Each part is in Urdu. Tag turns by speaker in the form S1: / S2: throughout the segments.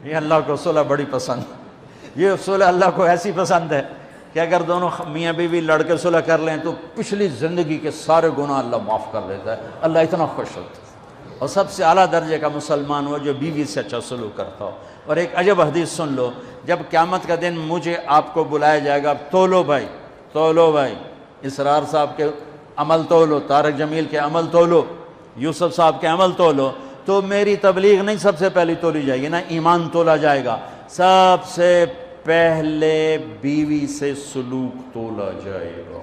S1: یہ اللہ کو صلح بڑی پسند ہے، یہ صلح اللہ کو ایسی پسند ہے کہ اگر دونوں میاں بیوی لڑ کے صلح کر لیں تو پچھلی زندگی کے سارے گناہ اللہ معاف کر دیتا ہے، اللہ اتنا خوش ہوتا ہے۔ اور سب سے اعلیٰ درجے کا مسلمان وہ جو بیوی سے اچھا سلوک کرتا ہو۔ اور ایک عجب حدیث سن لو، جب قیامت کا دن مجھے آپ کو بلایا جائے گا، تولو بھائی، تولو بھائی، اسرار صاحب کے عمل تولو، طارق جمیل کے عمل تولو، یوسف صاحب کے عمل تولو، تو میری تبلیغ نہیں سب سے پہلی تولی جائے گی نا، ایمان تولا جائے گا، سب سے پہلے بیوی سے سلوک تولا جائے گا،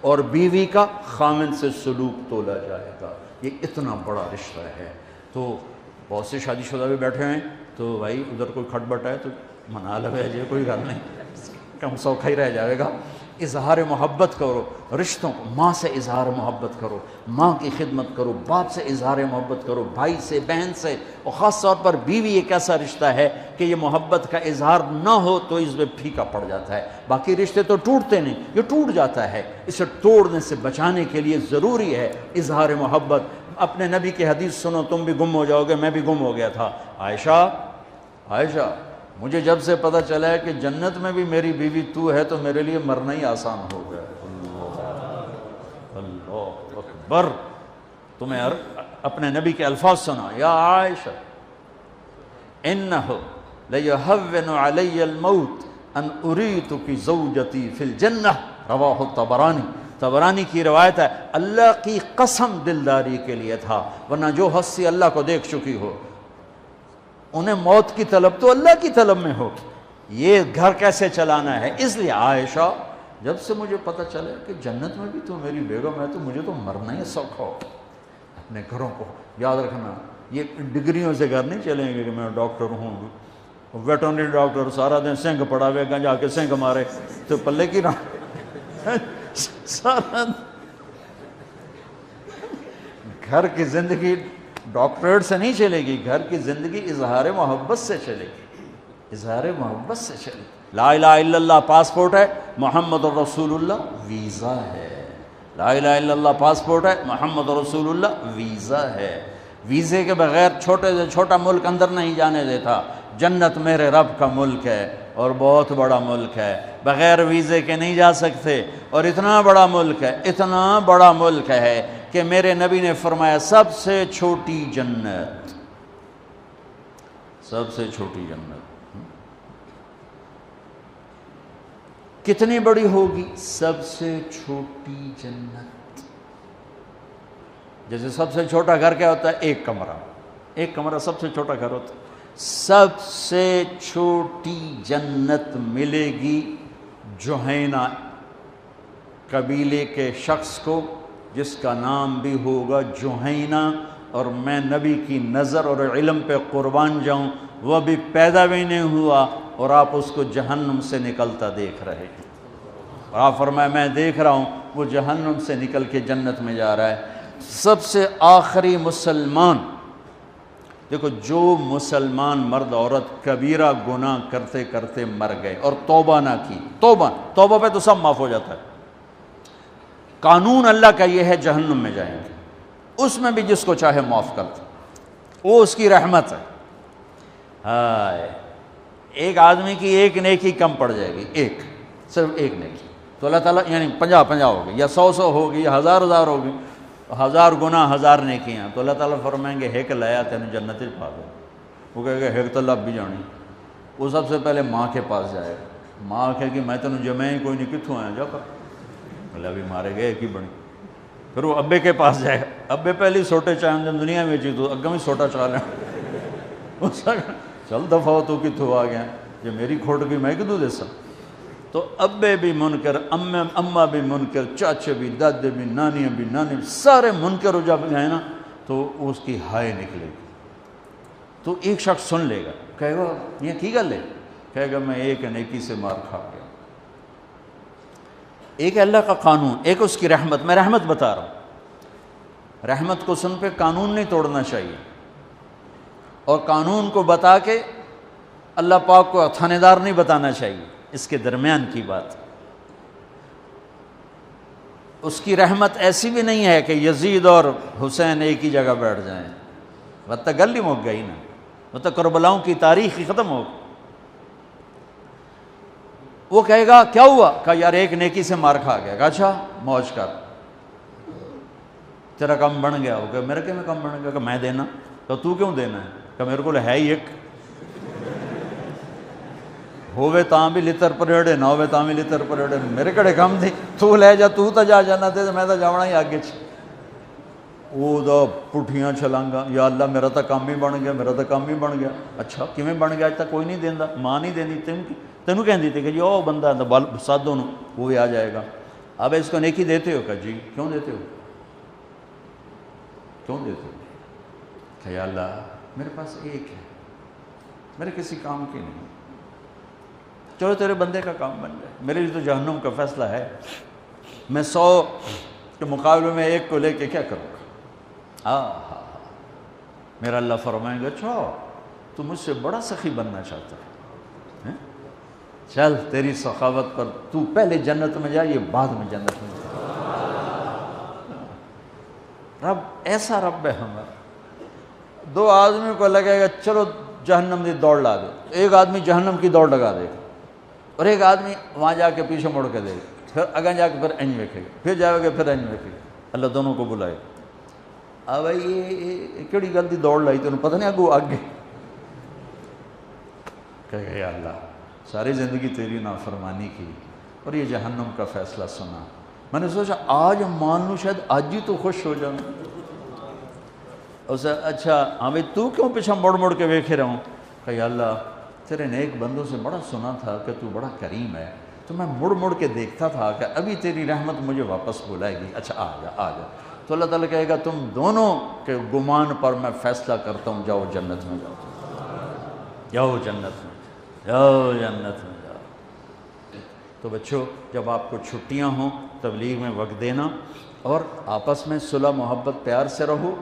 S1: اور بیوی کا خامن سے سلوک تولا جائے گا۔ یہ اتنا بڑا رشتہ ہے۔ تو بہت سے شادی شدہ بھی بیٹھے ہیں، تو بھائی ادھر کوئی کھٹ بٹ ہے تو منا لو ہے جی، کوئی گل نہیں، کم سوکھا ہی رہ جائے گا۔ اظہار محبت کرو رشتوں کو، ماں سے اظہار محبت کرو، ماں کی خدمت کرو، باپ سے اظہار محبت کرو، بھائی سے، بہن سے، اور خاص طور پر بیوی ایک ایسا رشتہ ہے کہ یہ محبت کا اظہار نہ ہو تو اس میں پھیکا پڑ جاتا ہے۔ باقی رشتے تو ٹوٹتے نہیں، یہ ٹوٹ جاتا ہے، اسے توڑنے سے بچانے کے لیے ضروری ہے اظہار محبت۔ اپنے نبی کی حدیث سنو، تم بھی گم ہو جاؤ گے، میں بھی گم ہو گیا تھا۔ عائشہ مجھے جب سے پتہ چلا ہے کہ جنت میں بھی میری بیوی تو ہے تو میرے لیے مرنا ہی آسان ہو گیا۔ اللہ اکبر۔ تمہیں اپنے نبی کے الفاظ سنا، یا عائشہ انہ لیہون علی الموت ان اریتک زوجتی فی الجنہ، رواہ الطبرانی۔ طبرانی کی روایت ہے، اللہ کی قسم دلداری کے لیے تھا، ورنہ جو ہستی اللہ کو دیکھ چکی ہو انہیں موت کی طلب تو اللہ کی طلب میں ہو، یہ گھر کیسے چلانا ہے۔ اس لیے عائشہ جب سے مجھے پتہ چلے کہ جنت میں بھی تو میری بیگم ہے تو مجھے تو مرنا ہی سوکھا ہو۔ اپنے گھروں کو یاد رکھنا، یہ ڈگریوں سے گھر نہیں چلیں گے کہ میں ڈاکٹر ہوں، ویٹرنری ڈاکٹر سارا دن سنگ پڑا ہوئے گا، جا کے سنگ مارے تو پلے کی نہ سارا گھر کی زندگی ڈاکٹریٹ سے نہیں چلے گی، گھر کی زندگی اظہار محبت سے چلے گی، اظہار محبت سے چلے گی۔ لا الہ الا اللہ پاسپورٹ ہے، محمد الرسول اللہ ویزا ہے۔ لا الہ الا اللہ پاسپورٹ ہے، محمد رسول اللہ ویزا ہے۔ ویزے کے بغیر چھوٹے سے چھوٹا ملک اندر نہیں جانے دیتا۔ جنت میرے رب کا ملک ہے اور بہت بڑا ملک ہے، بغیر ویزے کے نہیں جا سکتے، اور اتنا بڑا ملک ہے، اتنا بڑا ملک ہے کہ میرے نبی نے فرمایا سب سے چھوٹی جنت، سب سے چھوٹی جنت کتنی بڑی ہوگی؟ سب سے چھوٹی جنت۔ جیسے سب سے چھوٹا گھر کیا ہوتا ہے؟ ایک کمرہ، ایک کمرہ سب سے چھوٹا گھر ہوتا ہے۔ سب سے چھوٹی جنت ملے گی جوہینہ قبیلے کے شخص کو، جس کا نام بھی ہوگا جوہینہ، اور میں نبی کی نظر اور علم پہ قربان جاؤں وہ بھی پیدا بھی نہیں ہوا اور آپ اس کو جہنم سے نکلتا دیکھ رہے ہیں۔ اور آپ فرمائے میں دیکھ رہا ہوں وہ جہنم سے نکل کے جنت میں جا رہا ہے۔ سب سے آخری مسلمان، دیکھو جو مسلمان مرد عورت کبیرہ گناہ کرتے کرتے مر گئے اور توبہ نہ کی، توبہ پہ تو سب معاف ہو جاتا ہے، قانون اللہ کا یہ ہے جہنم میں جائیں گے، اس میں بھی جس کو چاہے معاف کر دے، وہ اس کی رحمت ہے۔ ہائے، ایک آدمی کی ایک نیکی کم پڑ جائے گی، ایک، صرف ایک نیکی، تو اللہ تعالیٰ یعنی 50 ہوگی یا 100 ہوگی یا 1000 ہوگی، 1000 گناہ 1000 نیکیاں، تو اللہ تعالیٰ فرمائیں گے ہیک لایا تینوں جنت پا دے۔ وہ کہے گا ہیک تو لب بھی جانی، وہ سب سے پہلے ماں کے پاس جائے گا، ماں کہے گی میں تینوں جمع ہی کوئی نہیں، کتوں آیا جا کر، اللہ بھی مارے گئے ایک ہی بنی۔ پھر وہ ابے کے پاس جائے گا، ابے پہلی سوٹے چاہیں جب دنیا میں چی تو اگم ہی سوٹا چلا لیں، چل دفعہ ہو تو کتوں آ گیا، یہ میری کھوٹ گئی میں کدوں دے سا۔ تو ابے بھی منکر، اماں بھی منکر، چاچے بھی، دادے بھی، نانیاں بھی، نانی بھی، سارے منکر ہو جب گئے نا تو اس کی ہائے نکلے گی۔ تو ایک شخص سن لے گا، کہے گا یہ کی گل ہے، کہے گا میں ایک نیکی سے مار کھا گیا۔ ایک اللہ کا قانون، ایک اس کی رحمت، میں رحمت بتا رہا ہوں، رحمت کو سن پہ قانون نہیں توڑنا چاہیے، اور قانون کو بتا کے اللہ پاک کو تھانے دار نہیں بتانا چاہیے، اس کے درمیان کی بات۔ اس کی رحمت ایسی بھی نہیں ہے کہ یزید اور حسین ایک ہی جگہ بیٹھ جائیں، وقت گل ہی مک گئی نا، تو کربلاؤں کی تاریخ ہی ختم ہو. وہ کہے گا کیا ہوا؟ کہا یار ایک نیکی سے مار کھا گیا. کہا اچھا موج کر، تیرا کم بن گیا. وہ کہ میرا کیا میں کم بن گیا؟ کہ میں دینا. تو تو کیوں دینا ہے؟ کہ میرے کو ہے ہی ایک، ہووے تاں بھی لتر پریڑے نہ ہووے تاں بھی لتر پریڑے، میرے کڑے کم تھی، تو لے جا، تو تا جا جانا تے میں تا جاونا ہی آگے چ. وہ دا پٹھیاں چھلانگا، یا اللہ میرا تا کام ہی بن گیا، میرا تا کام ہی بن گیا. اچھا کیویں بن گیا؟ اج تک کوئی نہیں دیندا، ماں نہیں دیندی، تینوں کہندی تھی کہ جی او بندہ سادوں نو وہ بھی آ جائے گا. اب اس کو نیکی دیتے ہو؟ کہ جی. کیوں دیتے ہو؟ کیوں دیتے ہو؟ کہ یا اللہ میرے پاس ایک ہے، میرے کسی کام کی نہیں، چلو تیرے بندے کا کام بن جائے. میرے لیے تو جہنم کا فیصلہ ہے، میں 100 کے مقابلے میں ایک کو لے کے کیا کروں گا؟ میرا اللہ فرمائیں گے اچھا تو مجھ سے بڑا سخی بننا چاہتا ہے، چل تیری سخاوت پر تو پہلے جنت میں جا، یہ بعد میں جنت میں جا. رب ایسا رب ہے ہمارا. 2 آدمیوں کو لگے گا چلو جہنم کی دوڑ لا دے، ایک آدمی جہنم کی دوڑ لگا دے گا اور ایک آدمی وہاں جا کے پیچھے مڑ کے دے گا، پھر اگاں جا کے پھر انج ویکھے گا، پھر جائے گا پھر انج ویکھے گا. اللہ دونوں کو بلائے. اب بھائی یہ کیڑی گل دی دوڑ لائی تینوں پتہ نہیں اگوں آگے. کہ یا اللہ ساری زندگی تیری نافرمانی کی اور یہ جہنم کا فیصلہ سنا. میں نے سوچا آج مان لوں، شاید آج ہی تو خوش ہو جاؤں. اسے اچھا ہاں بھائی تو کیوں پیچھا مڑ مڑ کے ویکھے رہوں؟ کہ یا اللہ تیرے نیک بندوں سے بڑا سنا تھا کہ تو بڑا کریم ہے، تو میں مڑ مڑ کے دیکھتا تھا کہ ابھی تیری رحمت مجھے واپس بلائے گی. اچھا آ جا آ جا. تو اللہ تعالیٰ کہے گا تم دونوں کے گمان پر میں فیصلہ کرتا ہوں، جاؤ جنت میں جاؤ، جاؤ جنت میں جاؤ، جنت میں جاؤ. تو بچوں جب آپ کو چھٹیاں ہوں تبلیغ میں وقت دینا اور آپس میں صلح محبت پیار سے رہو.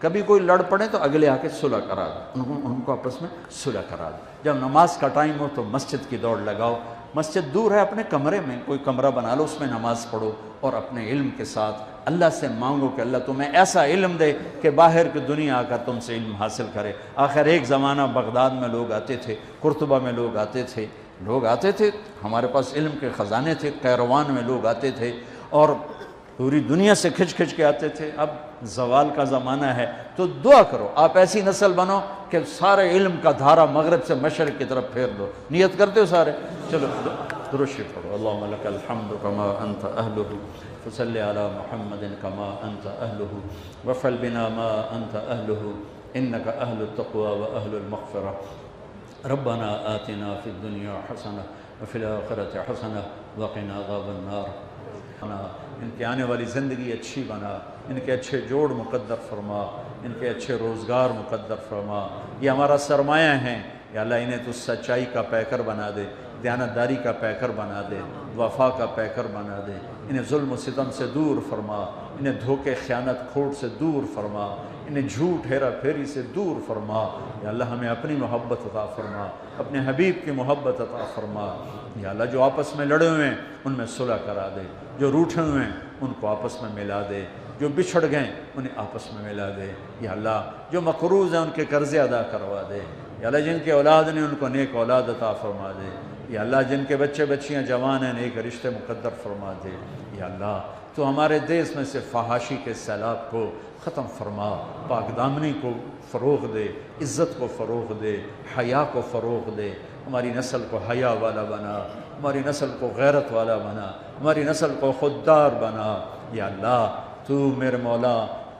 S1: کبھی کوئی لڑ پڑے تو اگلے آ کے صلح کرا دو، ان کو آپس میں صلح کرا دو. جب نماز کا ٹائم ہو تو مسجد کی دوڑ لگاؤ. مسجد دور ہے، اپنے کمرے میں کوئی کمرہ بنا لو، اس میں نماز پڑھو اور اپنے علم کے ساتھ اللہ سے مانگو کہ اللہ تمہیں ایسا علم دے کہ باہر کی دنیا آ کر تم سے علم حاصل کرے. آخر ایک زمانہ بغداد میں لوگ آتے تھے، قرطبہ میں لوگ آتے تھے، ہمارے پاس علم کے خزانے تھے. قیروان میں لوگ آتے تھے اور پوری دنیا سے کھچ کے آتے تھے. اب زوال کا زمانہ ہے تو دعا کرو آپ ایسی نسل بنو کہ سارے علم کا دھارا مغرب سے مشرق کی طرف پھیر دو. نیت کرتے ہو سارے؟ چلو درود پڑھو. اللہم لک الحمد کما انت اہلہ فصلی علی محمد کما انت اہلہ وفعل بنا ما انت اہلہ انک اہل التقوی و اہل المغفرہ. ربنا آتنا فی الدنیا حسنہ وفی الآخرۃ حسنہ وقنا عذاب النار. ان کی آنے والی زندگی اچھی بنا، ان کے اچھے جوڑ مقدر فرما، ان کے اچھے روزگار مقدر فرما. یہ ہمارا سرمایہ ہیں یا اللہ، انہیں تو سچائی کا پیکر بنا دے، دیانتداری کا پیکر بنا دے، وفا کا پیکر بنا دے. انہیں ظلم و ستم سے دور فرما، انہیں دھوکے خیانت کھوٹ سے دور فرما، انہیں جھوٹ ہیرا پھیری سے دور فرما. یا اللہ ہمیں اپنی محبت عطا فرما، اپنے حبیب کی محبت عطا فرما. یا اللہ جو آپس میں لڑے ہوئے ہیں ان میں صلح کرا دے، جو روٹھے ہوئے ہیں ان کو آپس میں ملا دے، جو بچھڑ گئے انہیں آپس میں ملا دے. یا اللہ جو مقروض ہیں ان کے قرضے ادا کروا دے. یا اللہ جن کے اولاد نے ان کو نیک اولاد عطا فرما دے. یا اللہ جن کے بچے بچیاں جوان ہیں نیک رشتے مقدر فرما دے. یا اللہ تو ہمارے دیس میں سے فحاشی کے سیلاب کو ختم فرما، پاک دامنی کو فروغ دے، عزت کو فروغ دے، حیا کو فروغ دے. ہماری نسل کو حیا والا بنا، ہماری نسل کو غیرت والا بنا، ہماری نسل کو خوددار بنا. یا اللہ تو میرے مولا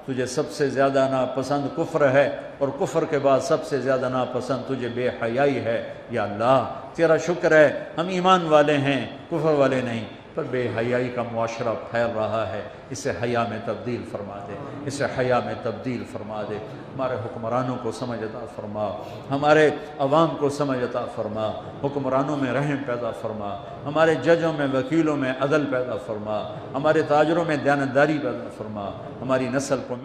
S1: تجھے سب سے زیادہ ناپسند کفر ہے اور کفر کے بعد سب سے زیادہ ناپسند تجھے بے حیائی ہے. یا اللہ تیرا شکر ہے ہم ایمان والے ہیں کفر والے نہیں، پر بے حیائی کا معاشرہ پھیل رہا ہے. اسے حیا میں تبدیل فرما دے، اسے حیا میں تبدیل فرما دے. ہمارے حکمرانوں کو سمجھ عطا فرما، ہمارے عوام کو سمجھ عطا فرما، حکمرانوں میں رحم پیدا فرما، ہمارے ججوں میں وکیلوں میں عدل پیدا فرما، ہمارے تاجروں میں دیانتداری پیدا فرما، ہماری نسل کو